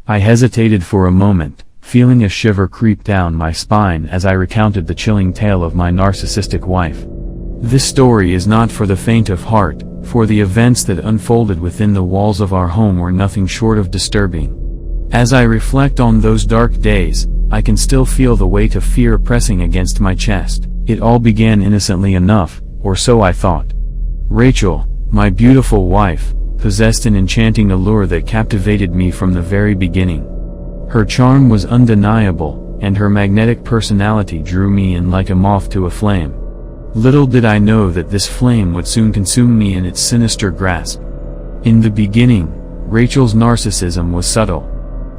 I hesitated for a moment, feeling a shiver creep down my spine as I recounted the chilling tale of my narcissistic wife. This story is not for the faint of heart, for the events that unfolded within the walls of our home were nothing short of disturbing. As I reflect on those dark days, I can still feel the weight of fear pressing against my chest. It all began innocently enough, or so I thought. Rachel, my beautiful wife, possessed an enchanting allure that captivated me from the very beginning. Her charm was undeniable, and her magnetic personality drew me in like a moth to a flame. Little did I know that this flame would soon consume me in its sinister grasp. In the beginning, Rachel's narcissism was subtle.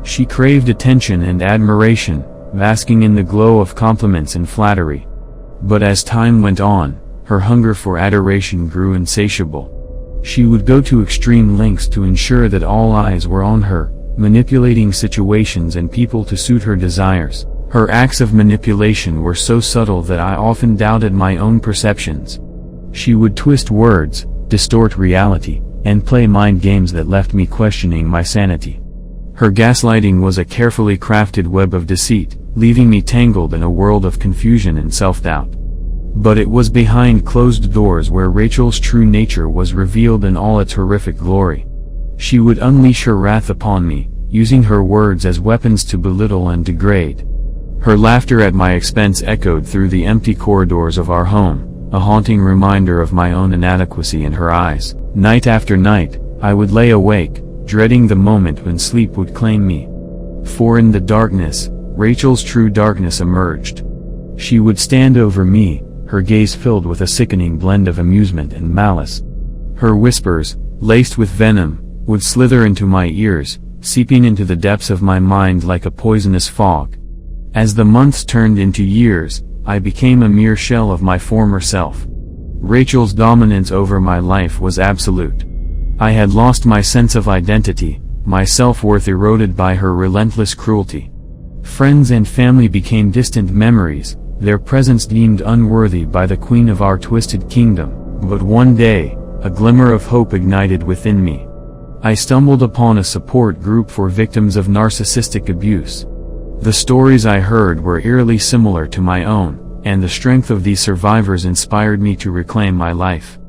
She craved attention and admiration, basking in the glow of compliments and flattery. But as time went on, her hunger for adoration grew insatiable. She would go to extreme lengths to ensure that all eyes were on her, manipulating situations and people to suit her desires. Her acts of manipulation were so subtle that I often doubted my own perceptions. She would twist words, distort reality, and play mind games that left me questioning my sanity. Her gaslighting was a carefully crafted web of deceit, leaving me tangled in a world of confusion and self-doubt. But it was behind closed doors where Rachel's true nature was revealed in all its horrific glory. She would unleash her wrath upon me, using her words as weapons to belittle and degrade. Her laughter at my expense echoed through the empty corridors of our home, a haunting reminder of my own inadequacy in her eyes. Night after night, I would lay awake, dreading the moment when sleep would claim me. For in the darkness, Rachel's true darkness emerged. She would stand over me, her gaze filled with a sickening blend of amusement and malice. Her whispers, laced with venom, would slither into my ears, seeping into the depths of my mind like a poisonous fog. As the months turned into years, I became a mere shell of my former self. Rachel's dominance over my life was absolute. I had lost my sense of identity, my self-worth eroded by her relentless cruelty. Friends and family became distant memories, their presence deemed unworthy by the queen of our twisted kingdom. But one day, a glimmer of hope ignited within me. I stumbled upon a support group for victims of narcissistic abuse. The stories I heard were eerily similar to my own, and the strength of these survivors inspired me to reclaim my life.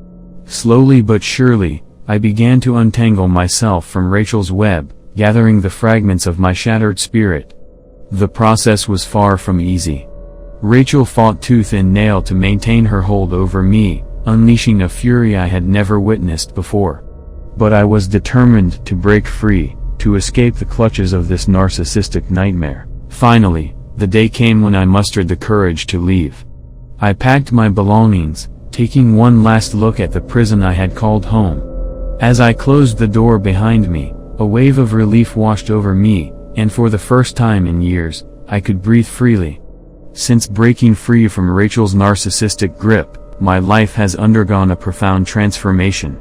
Slowly but surely, I began to untangle myself from Rachel's web, gathering the fragments of my shattered spirit. The process was far from easy. Rachel fought tooth and nail to maintain her hold over me, unleashing a fury I had never witnessed before. But I was determined to break free, to escape the clutches of this narcissistic nightmare. Finally, the day came when I mustered the courage to leave. I packed my belongings, taking one last look at the prison I had called home. As I closed the door behind me, a wave of relief washed over me, and for the first time in years, I could breathe freely. Since breaking free from Rachel's narcissistic grip, my life has undergone a profound transformation.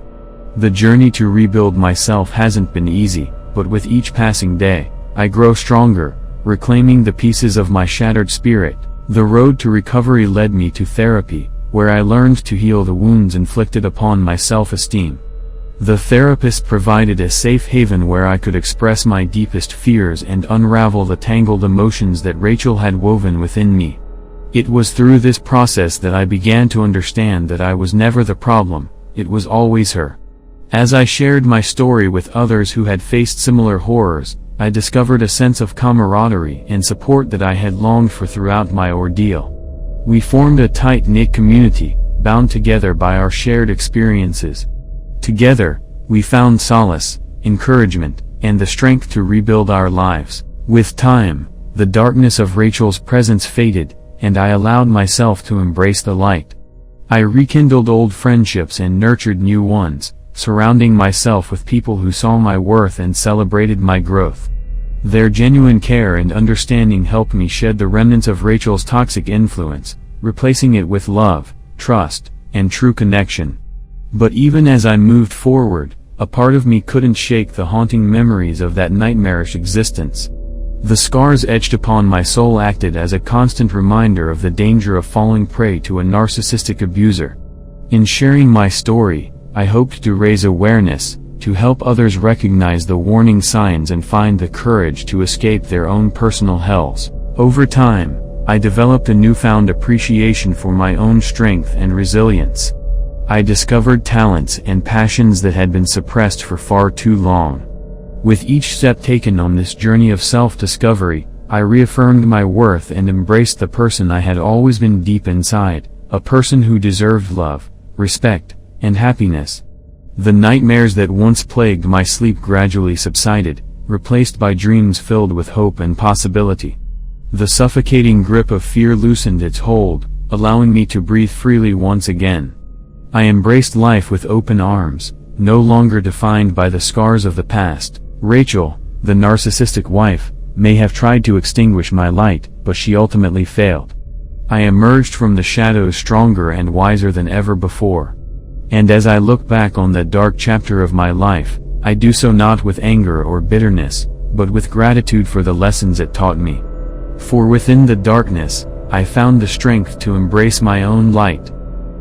The journey to rebuild myself hasn't been easy, but with each passing day, I grow stronger, reclaiming the pieces of my shattered spirit. The road to recovery led me to therapy, where I learned to heal the wounds inflicted upon my self-esteem. The therapist provided a safe haven where I could express my deepest fears and unravel the tangled emotions that Rachel had woven within me. It was through this process that I began to understand that I was never the problem, it was always her. As I shared my story with others who had faced similar horrors, I discovered a sense of camaraderie and support that I had longed for throughout my ordeal. We formed a tight-knit community, bound together by our shared experiences. Together, we found solace, encouragement, and the strength to rebuild our lives. With time, the darkness of Rachel's presence faded, and I allowed myself to embrace the light. I rekindled old friendships and nurtured new ones, surrounding myself with people who saw my worth and celebrated my growth. Their genuine care and understanding helped me shed the remnants of Rachel's toxic influence, replacing it with love, trust, and true connection. But even as I moved forward, a part of me couldn't shake the haunting memories of that nightmarish existence. The scars etched upon my soul acted as a constant reminder of the danger of falling prey to a narcissistic abuser. In sharing my story, I hoped to raise awareness, to help others recognize the warning signs and find the courage to escape their own personal hells. Over time, I developed a newfound appreciation for my own strength and resilience. I discovered talents and passions that had been suppressed for far too long. With each step taken on this journey of self-discovery, I reaffirmed my worth and embraced the person I had always been deep inside, a person who deserved love, respect, and happiness. The nightmares that once plagued my sleep gradually subsided, replaced by dreams filled with hope and possibility. The suffocating grip of fear loosened its hold, allowing me to breathe freely once again. I embraced life with open arms, no longer defined by the scars of the past. Rachel, the narcissistic wife, may have tried to extinguish my light, but she ultimately failed. I emerged from the shadows stronger and wiser than ever before. And as I look back on that dark chapter of my life, I do so not with anger or bitterness, but with gratitude for the lessons it taught me. For within the darkness, I found the strength to embrace my own light.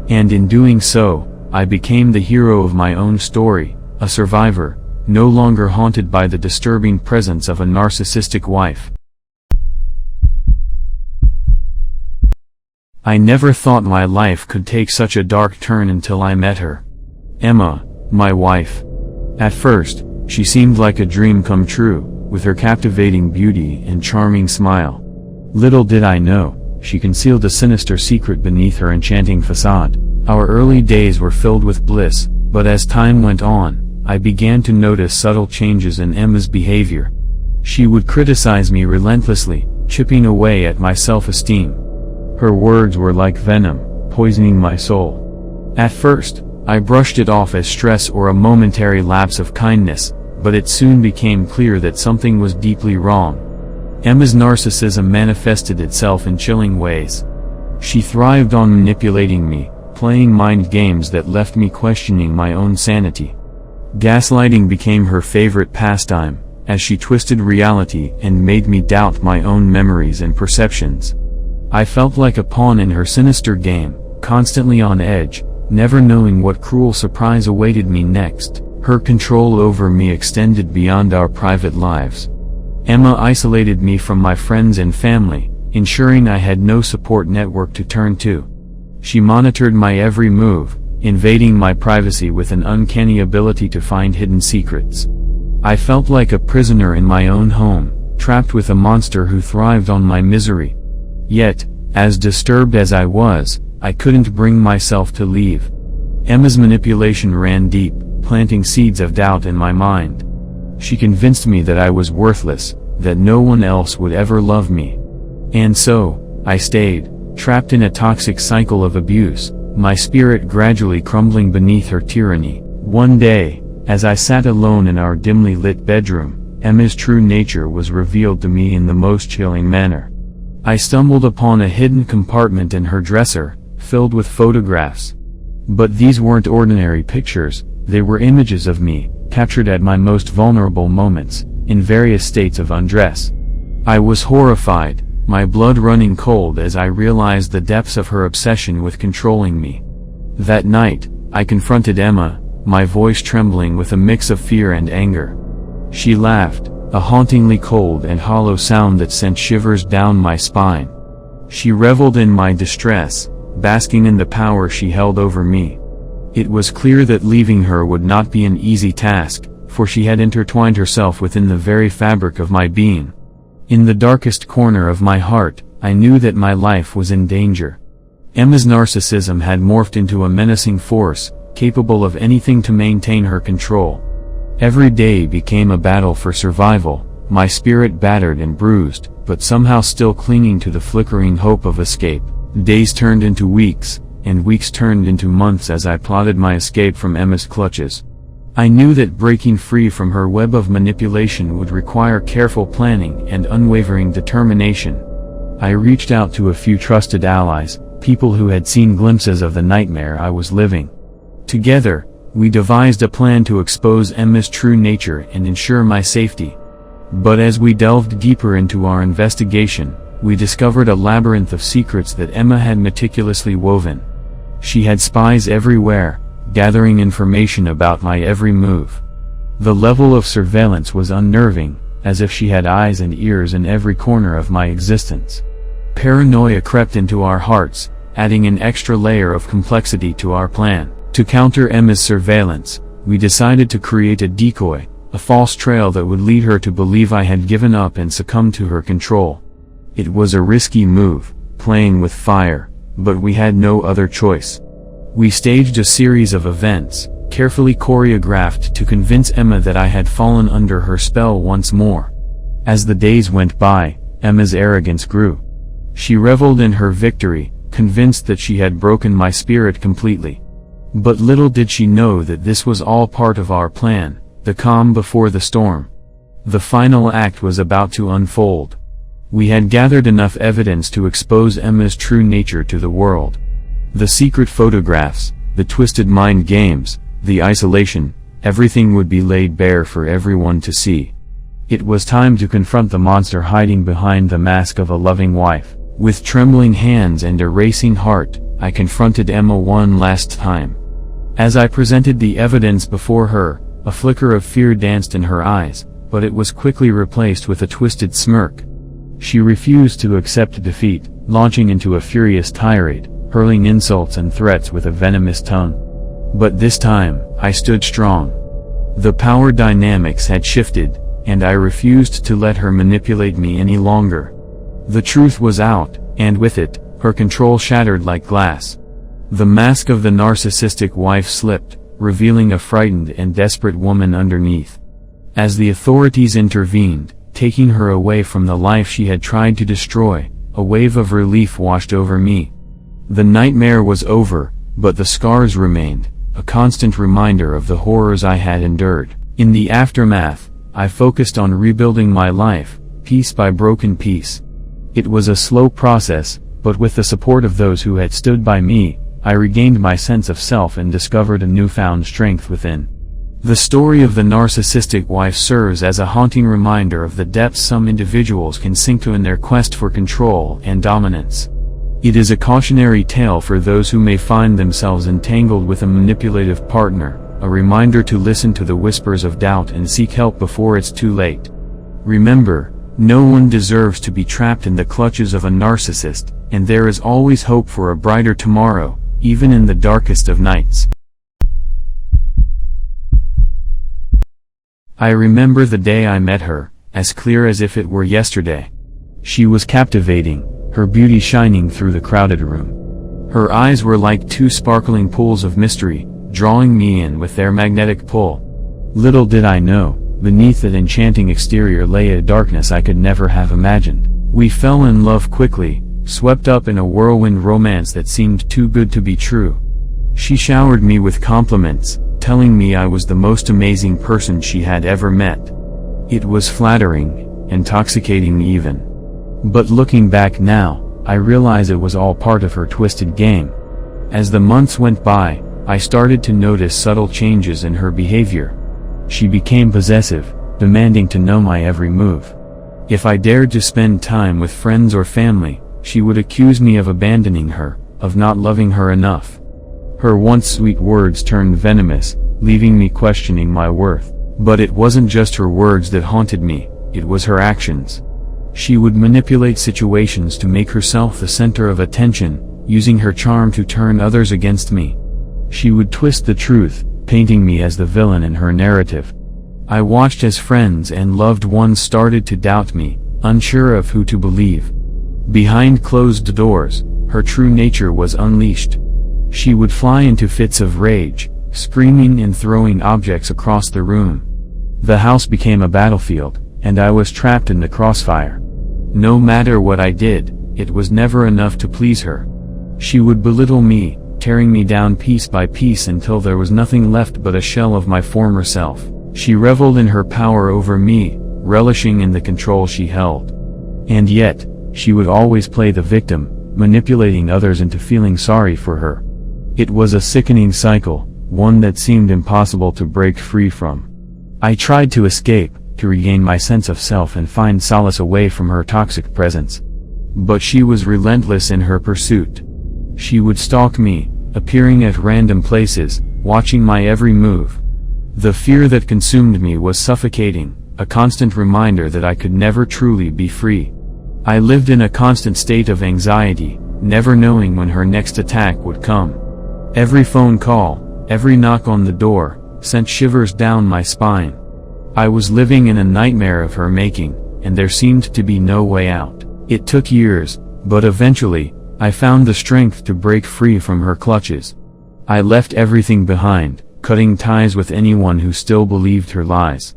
And in doing so, I became the hero of my own story, a survivor, no longer haunted by the disturbing presence of a narcissistic wife. I never thought my life could take such a dark turn until I met her. Emma, my wife. At first, she seemed like a dream come true, with her captivating beauty and charming smile. Little did I know, she concealed a sinister secret beneath her enchanting facade. Our early days were filled with bliss, but as time went on, I began to notice subtle changes in Emma's behavior. She would criticize me relentlessly, chipping away at my self-esteem. Her words were like venom, poisoning my soul. At first, I brushed it off as stress or a momentary lapse of kindness, but it soon became clear that something was deeply wrong. Emma's narcissism manifested itself in chilling ways. She thrived on manipulating me, playing mind games that left me questioning my own sanity. Gaslighting became her favorite pastime, as she twisted reality and made me doubt my own memories and perceptions. I felt like a pawn in her sinister game, constantly on edge, never knowing what cruel surprise awaited me next. Her control over me extended beyond our private lives. Emma isolated me from my friends and family, ensuring I had no support network to turn to. She monitored my every move, invading my privacy with an uncanny ability to find hidden secrets. I felt like a prisoner in my own home, trapped with a monster who thrived on my misery. Yet, as disturbed as I was, I couldn't bring myself to leave. Emma's manipulation ran deep, planting seeds of doubt in my mind. She convinced me that I was worthless, that no one else would ever love me. And so, I stayed, trapped in a toxic cycle of abuse, my spirit gradually crumbling beneath her tyranny. One day, as I sat alone in our dimly lit bedroom, Emma's true nature was revealed to me in the most chilling manner. I stumbled upon a hidden compartment in her dresser, filled with photographs. But these weren't ordinary pictures, they were images of me, captured at my most vulnerable moments, in various states of undress. I was horrified, my blood running cold as I realized the depths of her obsession with controlling me. That night, I confronted Emma, my voice trembling with a mix of fear and anger. She laughed, a hauntingly cold and hollow sound that sent shivers down my spine. She reveled in my distress, basking in the power she held over me. It was clear that leaving her would not be an easy task, for she had intertwined herself within the very fabric of my being. In the darkest corner of my heart, I knew that my life was in danger. Emma's narcissism had morphed into a menacing force, capable of anything to maintain her control. Every day became a battle for survival, my spirit battered and bruised, but somehow still clinging to the flickering hope of escape. Days turned into weeks, and weeks turned into months as I plotted my escape from Emma's clutches. I knew that breaking free from her web of manipulation would require careful planning and unwavering determination. I reached out to a few trusted allies, people who had seen glimpses of the nightmare I was living. Together, we devised a plan to expose Emma's true nature and ensure my safety. But as we delved deeper into our investigation, we discovered a labyrinth of secrets that Emma had meticulously woven. She had spies everywhere, gathering information about my every move. The level of surveillance was unnerving, as if she had eyes and ears in every corner of my existence. Paranoia crept into our hearts, adding an extra layer of complexity to our plan. To counter Emma's surveillance, we decided to create a decoy, a false trail that would lead her to believe I had given up and succumbed to her control. It was a risky move, playing with fire, but we had no other choice. We staged a series of events, carefully choreographed to convince Emma that I had fallen under her spell once more. As the days went by, Emma's arrogance grew. She reveled in her victory, convinced that she had broken my spirit completely. But little did she know that this was all part of our plan, the calm before the storm. The final act was about to unfold. We had gathered enough evidence to expose Emma's true nature to the world. The secret photographs, the twisted mind games, the isolation, everything would be laid bare for everyone to see. It was time to confront the monster hiding behind the mask of a loving wife. With trembling hands and a racing heart, I confronted Emma one last time. As I presented the evidence before her, a flicker of fear danced in her eyes, but it was quickly replaced with a twisted smirk. She refused to accept defeat, launching into a furious tirade, hurling insults and threats with a venomous tongue. But this time, I stood strong. The power dynamics had shifted, and I refused to let her manipulate me any longer. The truth was out, and with it, her control shattered like glass. The mask of the narcissistic wife slipped, revealing a frightened and desperate woman underneath. As the authorities intervened, taking her away from the life she had tried to destroy, a wave of relief washed over me. The nightmare was over, but the scars remained, a constant reminder of the horrors I had endured. In the aftermath, I focused on rebuilding my life, piece by broken piece. It was a slow process, but with the support of those who had stood by me, I regained my sense of self and discovered a newfound strength within. The story of the narcissistic wife serves as a haunting reminder of the depths some individuals can sink to in their quest for control and dominance. It is a cautionary tale for those who may find themselves entangled with a manipulative partner, a reminder to listen to the whispers of doubt and seek help before it's too late. Remember, no one deserves to be trapped in the clutches of a narcissist, and there is always hope for a brighter tomorrow, even in the darkest of nights. I remember the day I met her, as clear as if it were yesterday. She was captivating, her beauty shining through the crowded room. Her eyes were like two sparkling pools of mystery, drawing me in with their magnetic pull. Little did I know, beneath that enchanting exterior lay a darkness I could never have imagined. We fell in love quickly, swept up in a whirlwind romance that seemed too good to be true. She showered me with compliments, telling me I was the most amazing person she had ever met. It was flattering, intoxicating even. But looking back now, I realize it was all part of her twisted game. As the months went by, I started to notice subtle changes in her behavior. She became possessive, demanding to know my every move. If I dared to spend time with friends or family, she would accuse me of abandoning her, of not loving her enough. Her once sweet words turned venomous, leaving me questioning my worth. But it wasn't just her words that haunted me, it was her actions. She would manipulate situations to make herself the center of attention, using her charm to turn others against me. She would twist the truth, painting me as the villain in her narrative. I watched as friends and loved ones started to doubt me, unsure of who to believe. Behind closed doors, her true nature was unleashed. She would fly into fits of rage, screaming and throwing objects across the room. The house became a battlefield, and I was trapped in the crossfire. No matter what I did, it was never enough to please her. She would belittle me, tearing me down piece by piece until there was nothing left but a shell of my former self. She reveled in her power over me, relishing in the control she held. And yet, she would always play the victim, manipulating others into feeling sorry for her. It was a sickening cycle, one that seemed impossible to break free from. I tried to escape, to regain my sense of self and find solace away from her toxic presence. But she was relentless in her pursuit. She would stalk me, appearing at random places, watching my every move. The fear that consumed me was suffocating, a constant reminder that I could never truly be free. I lived in a constant state of anxiety, never knowing when her next attack would come. Every phone call, every knock on the door, sent shivers down my spine. I was living in a nightmare of her making, and there seemed to be no way out. It took years, but eventually, I found the strength to break free from her clutches. I left everything behind, cutting ties with anyone who still believed her lies.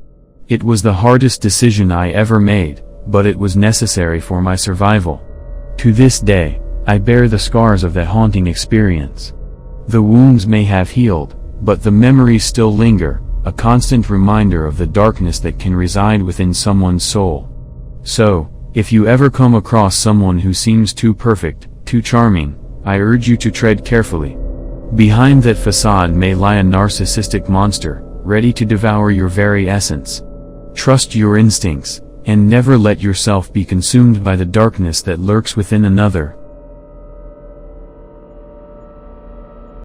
It was the hardest decision I ever made, but it was necessary for my survival. To this day, I bear the scars of that haunting experience. The wounds may have healed, but the memories still linger, a constant reminder of the darkness that can reside within someone's soul. So, if you ever come across someone who seems too perfect, too charming, I urge you to tread carefully. Behind that facade may lie a narcissistic monster, ready to devour your very essence. Trust your instincts, and never let yourself be consumed by the darkness that lurks within another.